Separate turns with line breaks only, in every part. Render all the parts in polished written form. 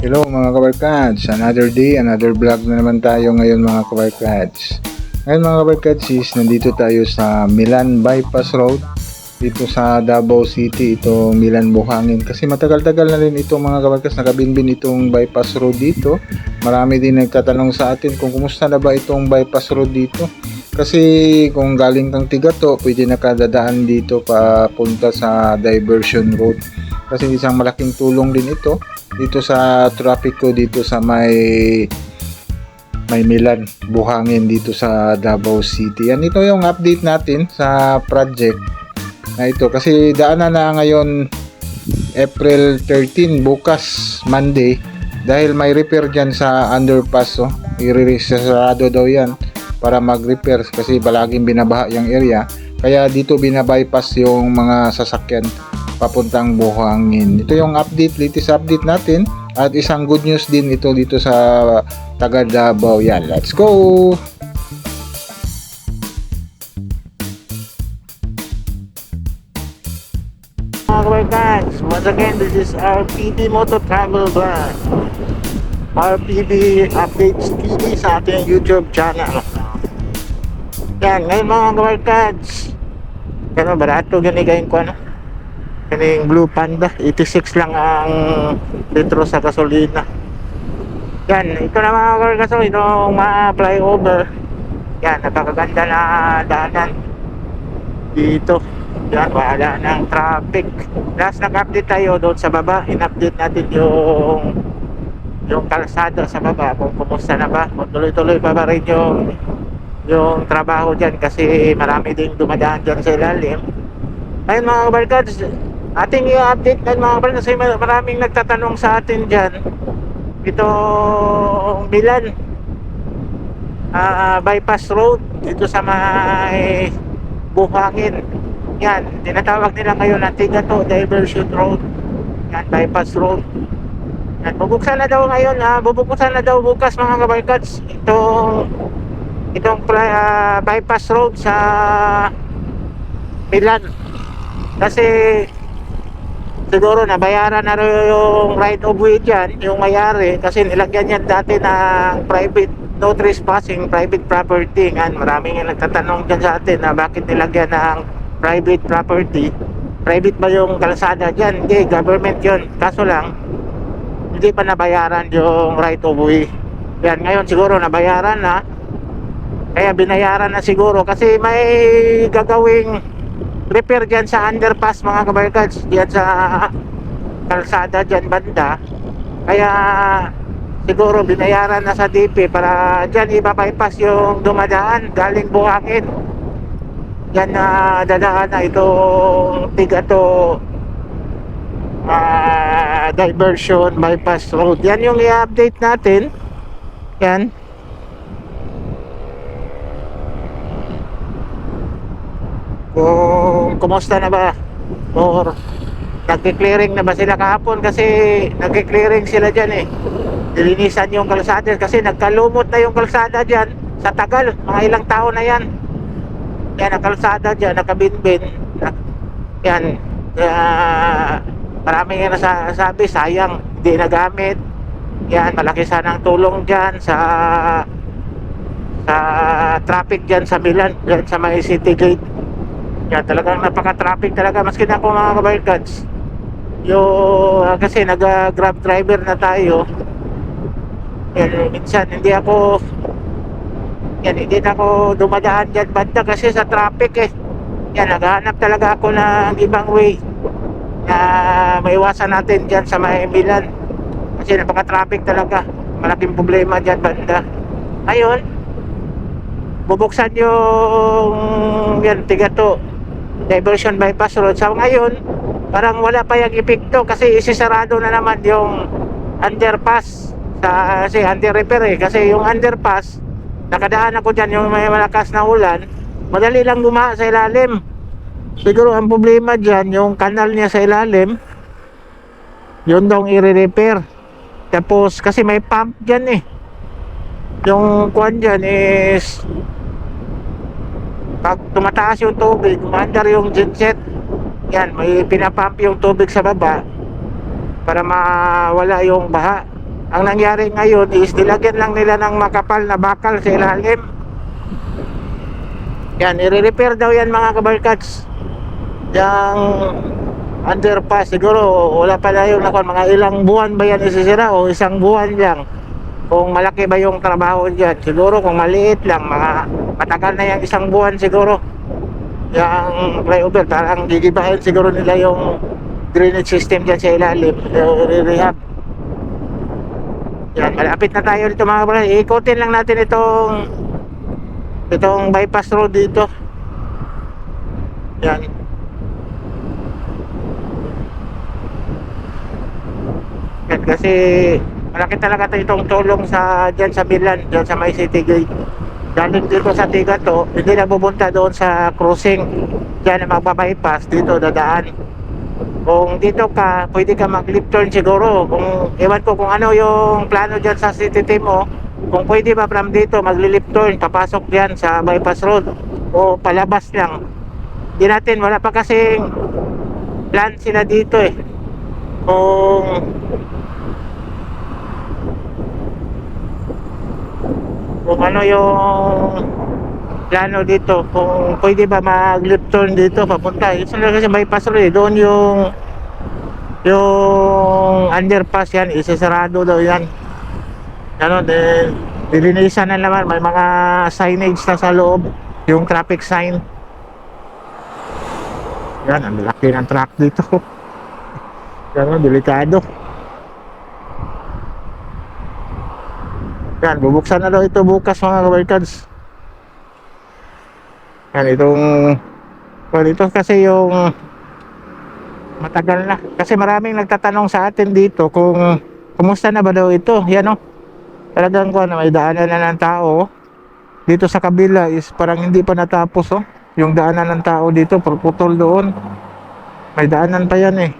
Hello mga kabarkads, another day, another vlog na naman tayo ngayon mga kabarkads. Ngayon mga kabarkads is nandito tayo sa Milan Bypass Road dito sa Davao City, ito Milan Buhangin. Kasi matagal-tagal na rin ito mga kabarkads, nakabinbin itong bypass road dito. Marami din nagtatanong sa atin kung kumusta na ba itong bypass road dito. Kasi kung galing kang Tigato, pwede nakadadaan dito papunta sa diversion road. Kasi isang malaking tulong din ito dito sa traffic ko dito sa may Milan Buhangin dito sa Davao City. Yan, ito yung update natin sa project na ito kasi daanan na ngayon April 13, bukas Monday, dahil may repair dyan sa underpass. I-sarado daw yan para mag-repair kasi palaging binabaha yung area, kaya dito binabypass yung mga sasakyan papuntang Buhangin. Ito yung latest update natin, at isang good news din ito dito sa taga Davao. Yan, let's go!
Mga kabarkads, once again, this is RPB Moto Travel Vlog. RPB Updates TV sa ating YouTube channel. Yan, ngayon mga kabarkads, yan, barato ganigayin ko kaning Blue Panda, 86 lang ang litro sa gasolina. Yan, ito na mga kabarkads, itong ma-flyover. Yan, napakaganda na daanan dito. Yan, wala ng traffic. Last nag-update tayo doon sa baba, in-update natin yung kalsada sa baba, kung kumusta na ba, kung tuloy-tuloy pa ba rin yung trabaho dyan, kasi marami ding dumadaan dyan sa ilalim. Ayun mga kabarkads, ating i-update ngayon mga kabarkads, kasi maraming nagtatanong sa atin dyan itong Milan bypass road dito sa may Buhangin. Yan, tinatawag nila ngayon na Tigato Diversion Road. Yan, bypass road. Yan, bubuksan na daw ngayon, bubuksan na daw bukas mga kabarkads itong bypass road sa Milan. Kasi siguro nabayaran na rin yung right of way dyan, yung mayari, kasi nilagyan yan dati ng private, no trespassing, private property. Yan, maraming yung nagtatanong dyan sa atin na bakit nilagyan ng private property. Private ba yung kalsada dyan? Hindi, government yun. Kaso lang, hindi pa nabayaran yung right of way. Yan, ngayon siguro nabayaran na, kaya binayaran na siguro kasi may gagawing repair dyan sa underpass mga kabarkads, dyan sa kalsada dyan banda. Kaya siguro binayaran na sa DP para dyan ipabypass yung dumadaan galing Buhangin. Yan na dadaan na itong Tigato diversion bypass road. Yan yung i-update natin. Yan. Kung kumusta na ba, or nagki-clearing na ba sila kahapon, kasi nagki-clearing sila dyan nilinisan yung kalsada kasi nagkalumot na yung kalsada dyan sa tagal, mga ilang taon na yan. Yan, ang kalsada dyan nakabinbin. Yan, marami nga nasasabi sayang hindi nagamit. Yan, malaki sana ang tulong dyan sa traffic dyan sa Milan, dyan sa may city gate. Yan, talagang napaka-traffic talaga. Maski na ako mga kabarkads, kasi nag-grab driver na tayo. Yan, minsan hindi na ako dumadaan dyan banda kasi sa traffic Yan, naghahanap talaga ako ng ibang way na maiwasan natin dyan sa may Milan, kasi napaka-traffic talaga. Malaking problema dyan banda. Ayun, bubuksan yung yan, Tigato Diversion Bypass Road. So ngayon, parang wala pa yung epekto kasi isisarado na naman yung underpass kasi under-repair kasi yung underpass, nakadaan ako dyan, yung may malakas na ulan, madali lang gumaha sa ilalim. Siguro ang problema dyan, yung kanal niya sa ilalim, yun daw i-repair. Tapos kasi may pump dyan yung kuwan dyan is pag tumataas yung tubig, umandar yung genset. Yan, may pinapump yung tubig sa baba para mawala yung baha. Ang nangyari ngayon is nilagyan lang nila ng makapal na bakal sa ilalim. Yan, i-repair daw yan mga kabarkats. Yang underpass siguro wala pa na yung mga ilang buwan ba yan isisira o isang buwan lang. Kung malaki ba yung trabaho dyan, siguro kung maliit lang, mga matagal na yung isang buwan siguro. Yung flyover, parang gigibahin siguro nila yung drainage system dyan sa ilalim, i-rehab. Yan, malapit na tayo dito mga kapatid. Ikutin lang natin itong bypass road dito. Yan. Yan kasi malaki talaga itong tulong sa dyan sa Milan, dyan sa may city gate. Galing dito sa Tigato, hindi na pupunta doon sa crossing. Dyan na magpa-bypass, dito dadaan. Kung dito ka, pwede ka mag-left turn siguro. Kung ewan ko kung ano yung plano dyan sa city team mo, kung pwede ba from dito magli-left turn, papasok dyan sa bypass road o palabas lang. Di natin, wala pa kasing plan sila dito eh. Kung ano yung plano dito, kung pwede ba mag-left turn dito papunta. Isa lang kasi bypass road eh. Doon yung underpass yan, isasarado daw yan. Ano, dilinisan na naman, may mga signage na sa loob, yung traffic sign. Yan, ang laki ng truck dito. Yan, delikado. Yan, bubuksan na daw ito bukas mga kabarkads. Yan, ito kasi yung matagal na. Kasi maraming nagtatanong sa atin dito kung kumusta na ba daw ito. Yan o. Talagang may daanan na ng tao. Dito sa kabila is parang hindi pa natapos oh. Yung daanan ng tao dito, putol doon. May daanan pa yan eh.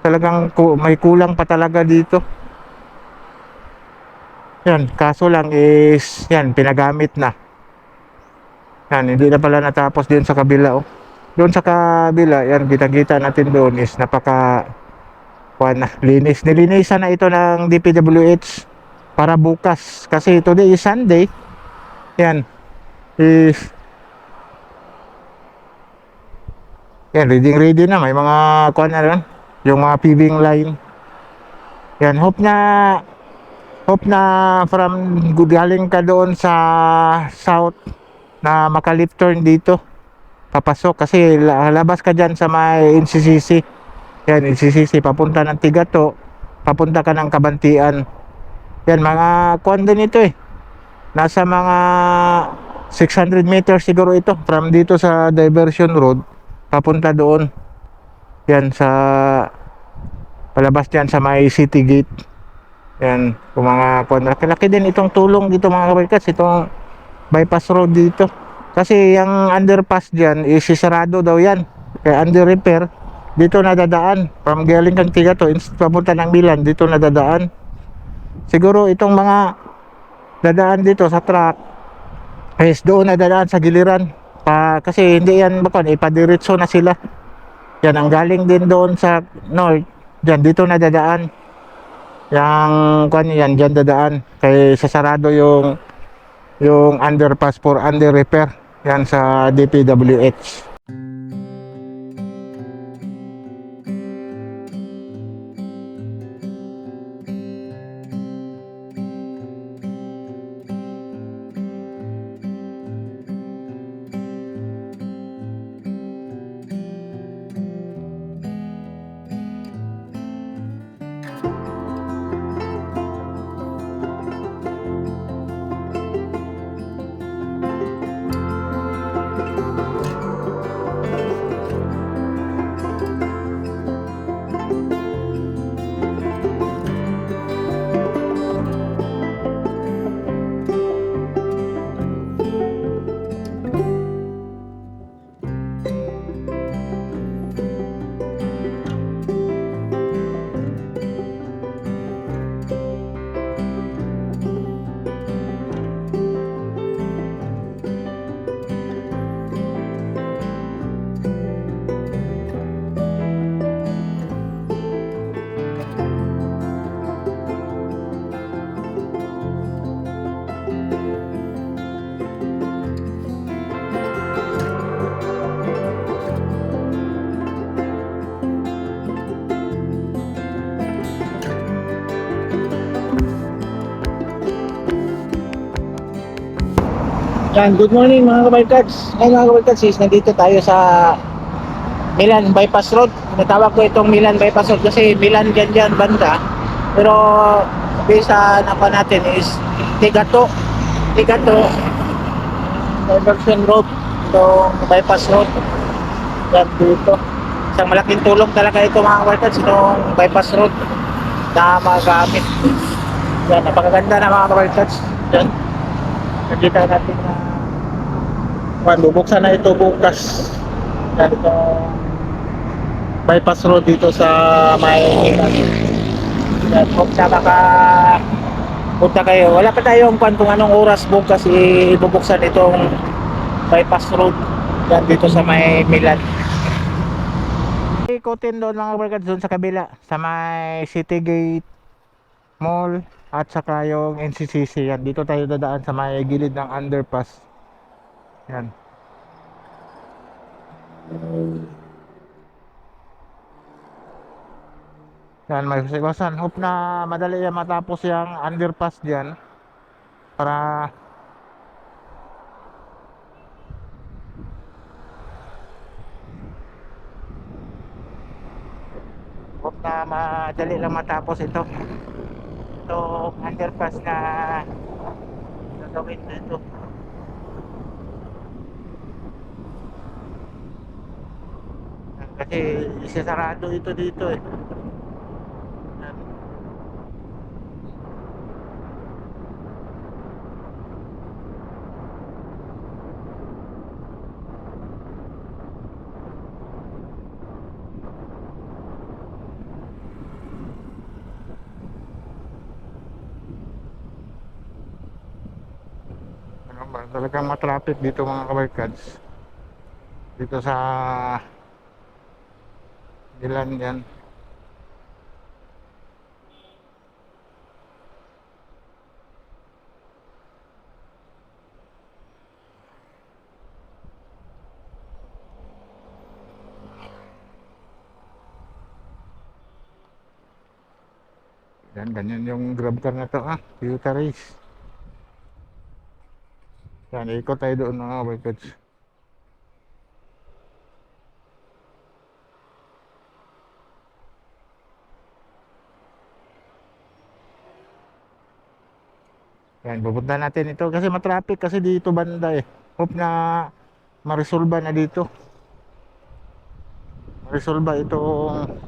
Talagang may kulang pa talaga dito. Yan, kaso lang is, yan, pinagamit na. Yan, hindi na pala natapos din sa kabila, oh. Doon sa kabila, yan, kita-kita natin doon is linis. Nilinisan na ito ng DPWH para bukas. Kasi today is Sunday. Yan, is, yan, ready na. May mga, yung mga paving line. Yan, hope na from galing ka doon sa south na maka-left turn dito papasok kasi labas ka dyan sa may NCCC. Yan, NCCC papunta ng Tigato, papunta ka ng Kabantian. Yan, mga din ito eh, nasa mga 600 meters siguro ito from dito sa diversion road papunta doon. Yan, sa palabas dyan sa may city gate. Yan, kung mga laki din itong tulong dito mga kabarkats, itong bypass road dito. Kasi yung underpass dyan, isisarado daw yan. Kaya under repair, dito nadadaan. From galing kang Tigato, papunta ng Milan, dito nadadaan. Siguro itong mga dadaan dito sa truck, is doon nadadaan sa giliran. Kasi hindi yan, ipadiretso na sila. Yan, ang galing din doon sa north, dyan, dito nadadaan. Yan dyan dadaan kay sasarado yung underpass for under repair yan sa DPWH. Yan, good morning mga kabarkads. Ngayon mga kabarkads is nandito tayo sa Milan Bypass Road. Natawag ko itong Milan Bypass Road kasi Milan dyan banda. Pero bisa na pa natin is Tigato. Tigato Diversion Road. Itong Bypass Road. Yan dito. Isang malaking tulong talaga ito mga kabarkads. Itong Bypass Road na magamit. Yan, napakaganda na mga kabarkads. Yan. Nakita natin na bubuksan na ito bukas. Yan ito bypass road dito sa may yan, kung sa maka punta kayo. Wala pa tayong kung anong oras bukas ibubuksan itong bypass road yan dito sa may Milan. Ikutin doon mga kabarkad doon sa kabila sa may City Gate Mall at saka yung NCCC. Yan dito tayo dadaan sa may gilid ng underpass. Yan. Yan, may iwasan. Hope na madali yan matapos yung underpass dyan. Para hope na madali lang matapos ito. Ito underpass na gagawin dito. Kasi isasarado ito dito eh. Yan. Ano ba? Talagang matraffic dito mga kabarkads. Dito sa Milan yan. Yan, ganyan yung grab car na to Toyota Race. Yan, ikot tayo doon mga kabarkads. Yan, pupunta natin ito kasi matraffic kasi dito banda eh. Hope na maresolba na dito. Maresolba itong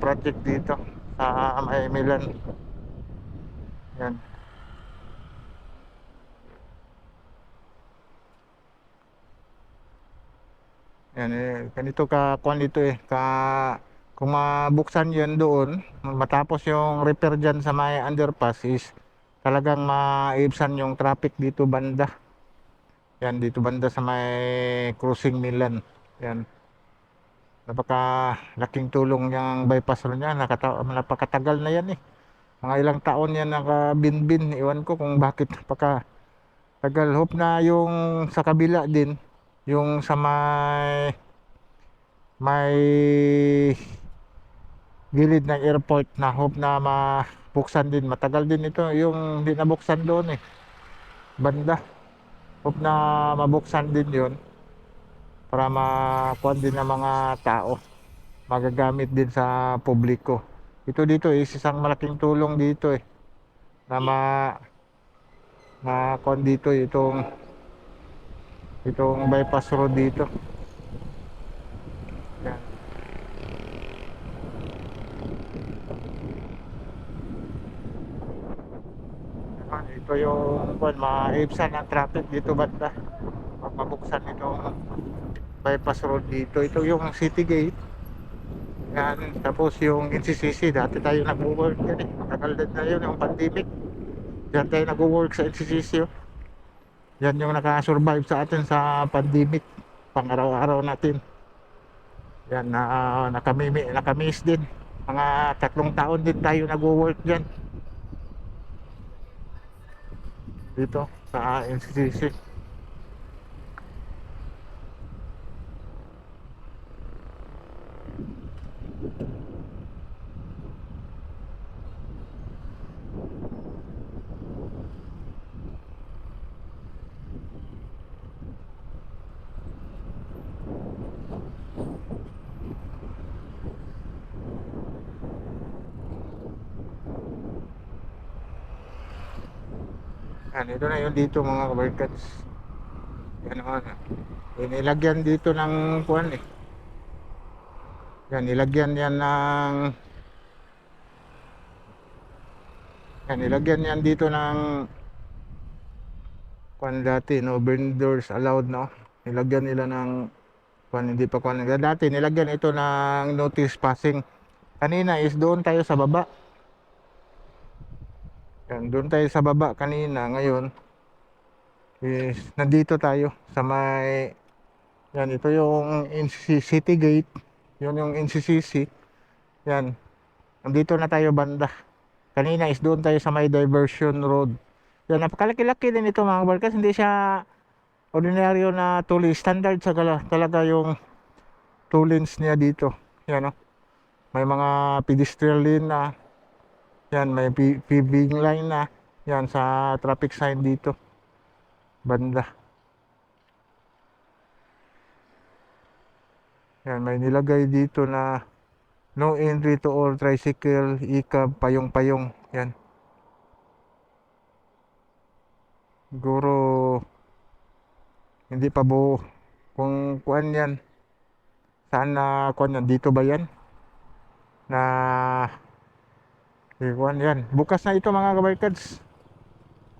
project dito sa may Milan. Yan. Yan ganito ka kuan dito kung mabuksan 'yan doon matapos yung repair diyan sa may underpass is talagang maibsan yung traffic dito banda. Yan dito banda sa may crossing Milan. Yan. Napaka laking tulong yung bypass road niya. Napakatagal na yan eh. Mga ilang taon yan nakabinbin. Iwan ko kung bakit napakatagal. Hope na yung sa kabila din, yung sa may gilid ng airport na hope na mabuksan din. Matagal din ito yung hindi nabuksan doon eh. Banda. Hope na mabuksan din yun para makuha din ng mga tao. Magagamit din sa publiko. Ito dito is isang malaking tulong dito eh. Na kuha dito itong bypass road dito. Yan. Ito yung maibsan ang traffic dito banda. Mabuksan itong bypass road dito. Ito yung City Gate. Yan. Tapos yung NCCC. Dati tayo nag-work yan eh. Matagal din na yun yung pandemic. Diyan tayo nag-work sa NCCC. Yan yung naka-survive sa atin sa pandemic. Pang-araw-araw natin. Yan nakamiss din. Mga 3 taon din tayo nag-work dyan. Dito sa NCCC.
Yan, ito na yun dito mga kabarkads. Yan naman. Nilagyan dito ng kuwan eh. Yan, nilagyan yan ng nilagyan yan dito ng kuwan dati, no? Burn doors allowed, no? Nilagyan nila ng kuwan, hindi pa kuwan. Dati nilagyan ito ng notice passing. Kanina is doon tayo sa baba. Yan, doon tayo sa baba kanina. Ngayon is nandito tayo sa may, yan, ito yung NCC City Gate. Yun yung NCCC. Yan, nandito na tayo banda. Kanina is doon tayo sa may diversion road. Yan, napakalaki-laki din ito mga kabarkas. Hindi siya ordinaryo na two lane. Standard sa talaga yung two lanes niya dito. Yan, no? May mga pedestrian lane na. Yan, may PV line na. Yan, sa traffic sign dito banda. Yan, may nilagay dito na no entry to all tricycle, e-cab, payong-payong. Yan. Siguro hindi pa buo. Kung kuan yan, saan na kuan yan? Dito ba yan? Na kuan yan. Bukas na ito mga kabarkads.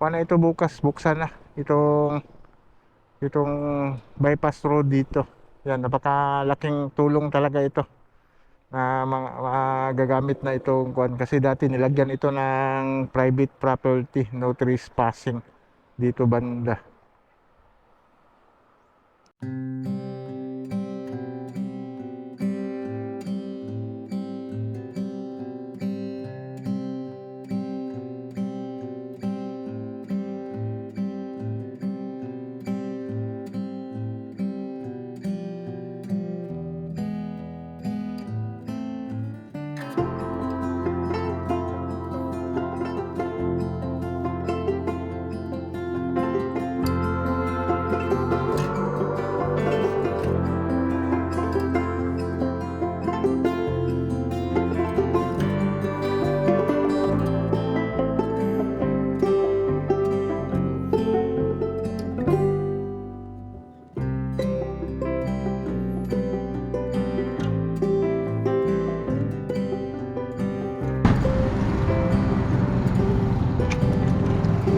Kuan na ito bukas. Buksan na. Itong bypass road dito. Yan, napakalaking tulong talaga ito na magagamit na itong kuan, kasi dati nilagyan ito ng private property, no trespassing dito banda.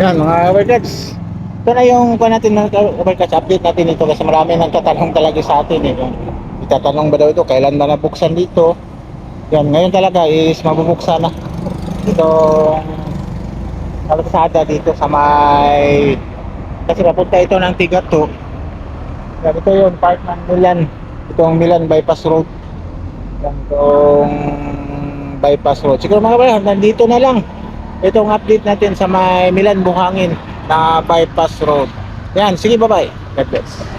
Yan mga kabarkads, ito na yung kuha natin mga kabarkads, update natin ito kasi marami nang tatanong talaga sa atin eh. Itatanong ba daw ito, kailan ba nabuksan dito? Yan, ngayon talaga is mabubuksan na itong kalsada dito sa may, kasi papunta ito ng Tigato. Yan, ito yung part ng Milan, itong Milan Bypass Road. Yan, itong Bypass Road. Siguro mga kabarkads, nandito na lang itong update natin sa may Milan Buhangin na bypass road. Yan, sige, bye-bye. God bless.